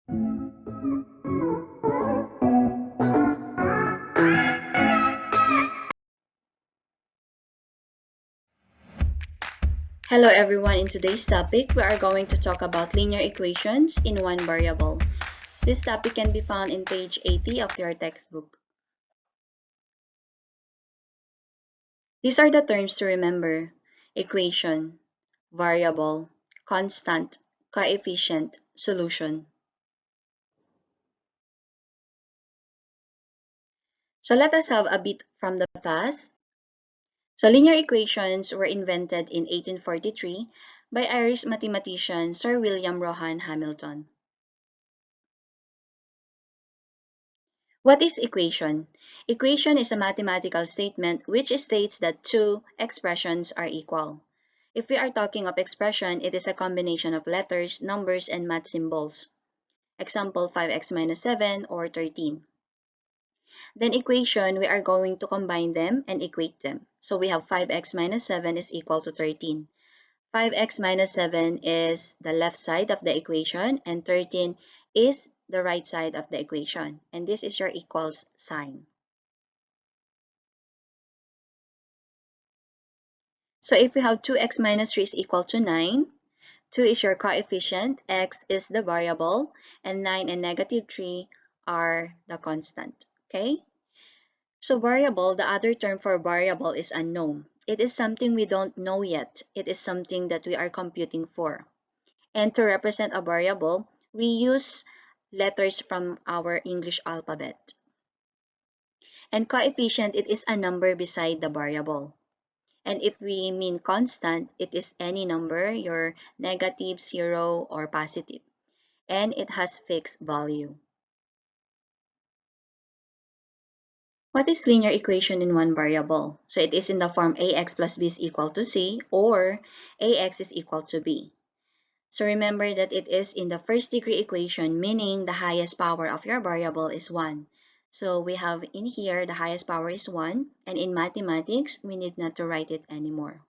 Hello everyone, in today's topic, we are going to talk about linear equations in one variable. This topic can be found in page 80 of your textbook. These are the terms to remember: equation, variable, constant, coefficient, solution. So let us have a bit from the past. So linear equations were invented in 1843 by Irish mathematician Sir William Rowan Hamilton. What is equation? Equation is a mathematical statement which states that two expressions are equal. If we are talking of expression, it is a combination of letters, numbers, and math symbols. Example, 5x minus 7 or 13. Then equation, we are going to combine them and equate them. So we have 5x minus 7 is equal to 13. 5x minus 7 is the left side of the equation and 13 is the right side of the equation. And this is your equals sign. So if we have 2x minus 3 is equal to 9, 2 is your coefficient, x is the variable, and 9 and negative 3 are the constant. Okay? So variable, the other term for variable is unknown. It is something we don't know yet. It is something that we are computing for. And to represent a variable, we use letters from our English alphabet. And coefficient, it is a number beside the variable. And if we mean constant, it is any number, your negative, 0, or positive. And it has fixed value. What is linear equation in one variable? So it is in the form ax plus b is equal to c, or ax is equal to b. So remember that it is in the first degree equation, meaning the highest power of your variable is 1. So we have in here the highest power is 1, and in mathematics, we need not to write it anymore.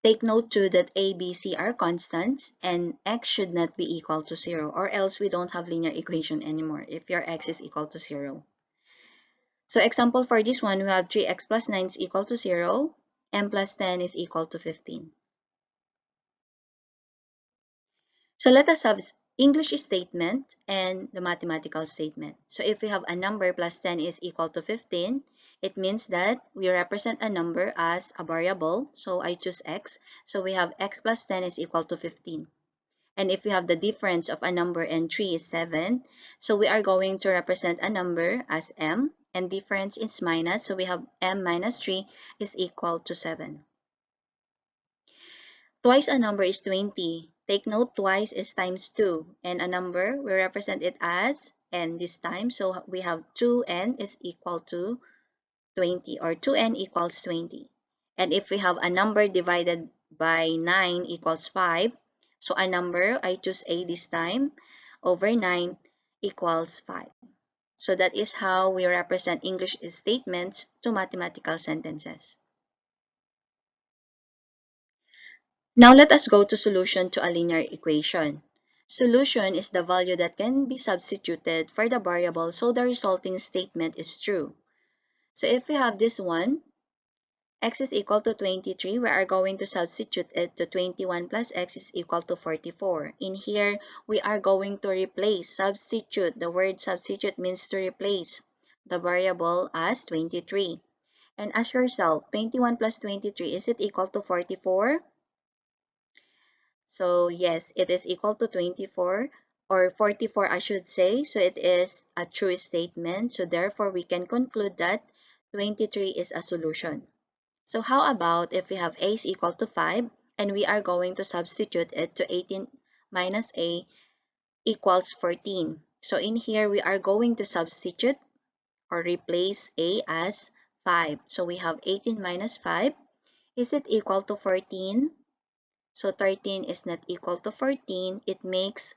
Take note too that a, b, c are constants, and x should not be equal to 0, or else we don't have linear equation anymore if your x is equal to 0. So example for this one, we have 3x plus 9 is equal to 0, m plus 10 is equal to 15. So let us have English statement and the mathematical statement. So if we have a number plus 10 is equal to 15, it means that we represent a number as a variable. So I choose x. So we have x plus 10 is equal to 15. And if we have the difference of a number and 3 is 7, so we are going to represent a number as m, and difference is minus. So we have m minus 3 is equal to 7. Twice a number is 20. Take note, twice is times 2. And a number, we represent it as n this time. So we have 2n is equal to 20, or 2n equals 20. And if we have a number divided by 9 equals 5, so a number, I choose a this time, over 9 equals 5. So that is how we represent English statements to mathematical sentences. Now let us go to solution to a linear equation. Solution is the value that can be substituted for the variable so the resulting statement is true. So if we have this one, x is equal to 23, we are going to substitute it to 21 plus x is equal to 44. In here, we are going to replace, substitute. The word substitute means to replace the variable as 23. And ask yourself, 21 plus 23, is it equal to 44? So yes, it is equal to 24, or 44 I should say. So it is a true statement. So therefore, we can conclude that 23 is a solution. So how about if we have a is equal to 5 and we are going to substitute it to 18 minus a equals 14. So in here, we are going to substitute or replace a as 5. So we have 18 minus 5. Is it equal to 14? So 13 is not equal to 14. It makes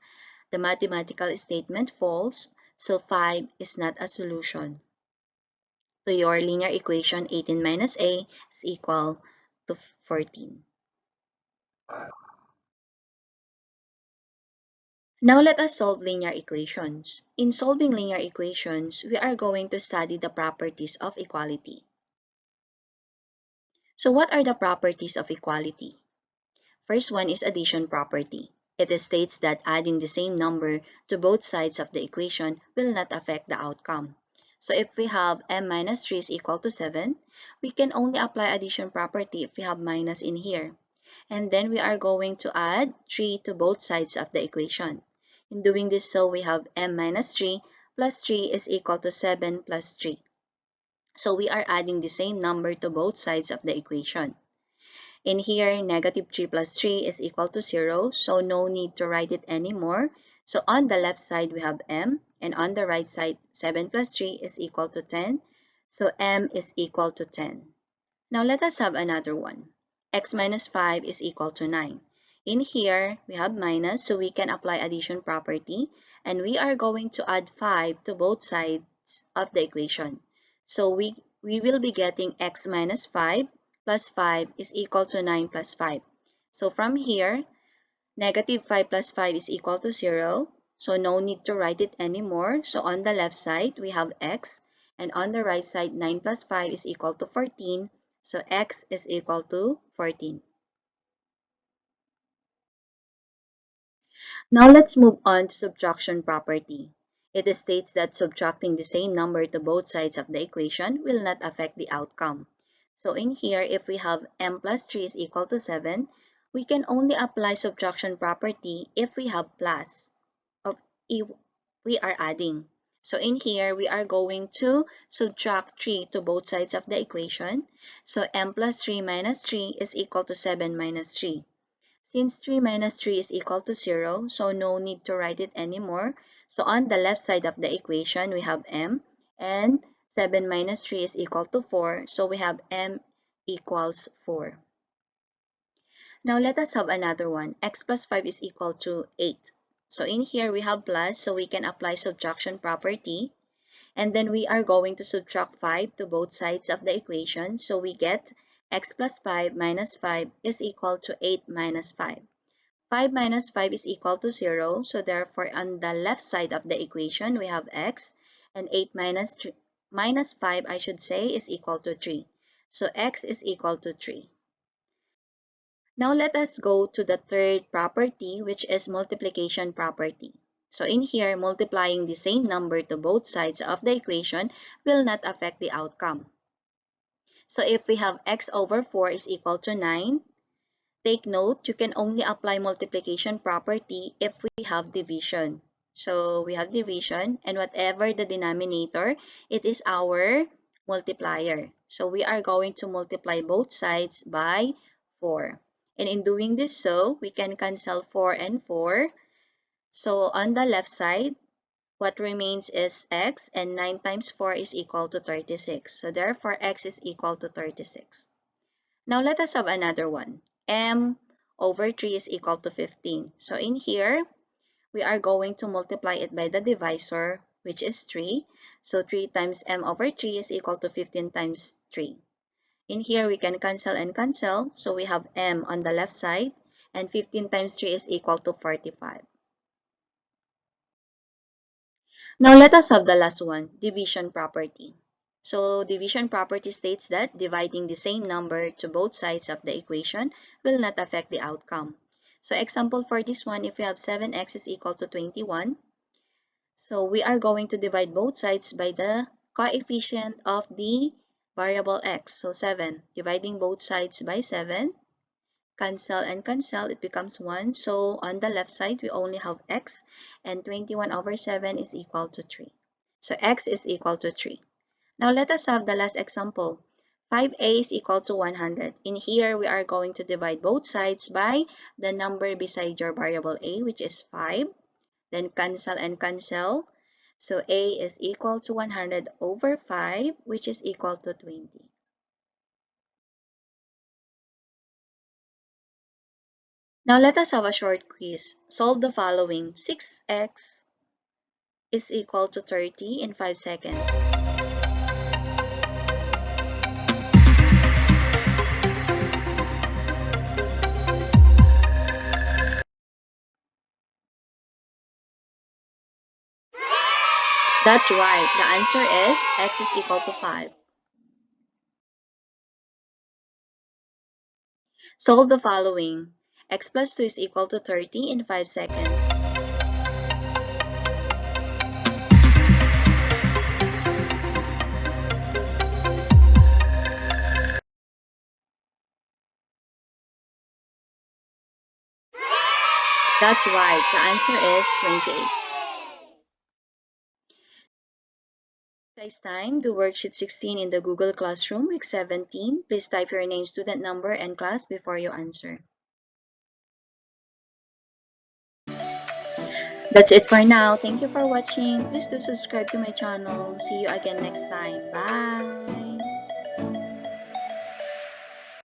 the mathematical statement false. So 5 is not a solution to your linear equation 18 minus a is equal to 14. Now let us solve linear equations. In solving linear equations, we are going to study the properties of equality. So what are the properties of equality? First one is addition property. It states that adding the same number to both sides of the equation will not affect the outcome. So if we have m minus 3 is equal to 7, we can only apply addition property if we have minus in here. And then we are going to add 3 to both sides of the equation. In doing this, so we have m minus 3 plus 3 is equal to 7 plus 3. So we are adding the same number to both sides of the equation. In here, negative 3 plus 3 is equal to 0, so no need to write it anymore. So on the left side, we have m, and on the right side, 7 plus 3 is equal to 10. So m is equal to 10. Now let us have another one. X minus 5 is equal to 9. In here, we have minus, so we can apply addition property, and we are going to add 5 to both sides of the equation. So we will be getting x minus 5 plus 5 is equal to 9 plus 5. So from here, negative 5 plus 5 is equal to 0. So no need to write it anymore. So on the left side, we have x. And on the right side, 9 plus 5 is equal to 14. So x is equal to 14. Now let's move on to subtraction property. It states that subtracting the same number to both sides of the equation will not affect the outcome. So in here, if we have m plus 3 is equal to 7, we can only apply subtraction property if we have plus, or if we are adding. So in here, we are going to subtract 3 to both sides of the equation. So m plus 3 minus 3 is equal to 7 minus 3. Since 3 minus 3 is equal to 0, so no need to write it anymore. So on the left side of the equation, we have m, and 7 minus 3 is equal to 4, so we have m equals 4. Now let us have another one. X plus 5 is equal to 8. So in here, we have plus, so we can apply subtraction property. And then we are going to subtract 5 to both sides of the equation. So we get x plus 5 minus 5 is equal to 8 minus 5. 5 minus 5 is equal to 0. So therefore, on the left side of the equation, we have x. And 8 minus 5, I should say, is equal to 3. So x is equal to 3. Now let us go to the third property, which is multiplication property. So in here, multiplying the same number to both sides of the equation will not affect the outcome. So if we have x over 4 is equal to 9, take note, you can only apply multiplication property if we have division. So we have division, and whatever the denominator, it is our multiplier. So we are going to multiply both sides by 4. And in doing this, so we can cancel 4 and 4. So on the left side, what remains is x, and 9 times 4 is equal to 36. So therefore, x is equal to 36. Now let us have another one. M over 3 is equal to 15. So in here, we are going to multiply it by the divisor, which is 3. So 3 times m over 3 is equal to 15 times 3. In here, we can cancel and cancel. So we have m on the left side, and 15 times 3 is equal to 45. Now let us have the last one, division property. So division property states that dividing the same number to both sides of the equation will not affect the outcome. So example for this one, if we have 7x is equal to 21, so we are going to divide both sides by the coefficient of the variable x. So 7, dividing both sides by 7, cancel and cancel, it becomes 1. So on the left side, we only have x, and 21 over 7 is equal to 3. So x is equal to 3. Now let us have the last example. 5a is equal to 100. In here, we are going to divide both sides by the number beside your variable a, which is 5. Then cancel and cancel. So a is equal to 100 over 5, which is equal to 20. Now let us have a short quiz. Solve the following. 6x is equal to 30 in 5 seconds. That's right. The answer is x is equal to 5. Solve the following. X plus 2 is equal to 30 in 5 seconds. That's right. The answer is 28. Exercise time. Do worksheet 16 in the Google Classroom, week 17. Please type your name, student number, and class before you answer. That's it for now. Thank you for watching. Please do subscribe to my channel. See you again next time. Bye!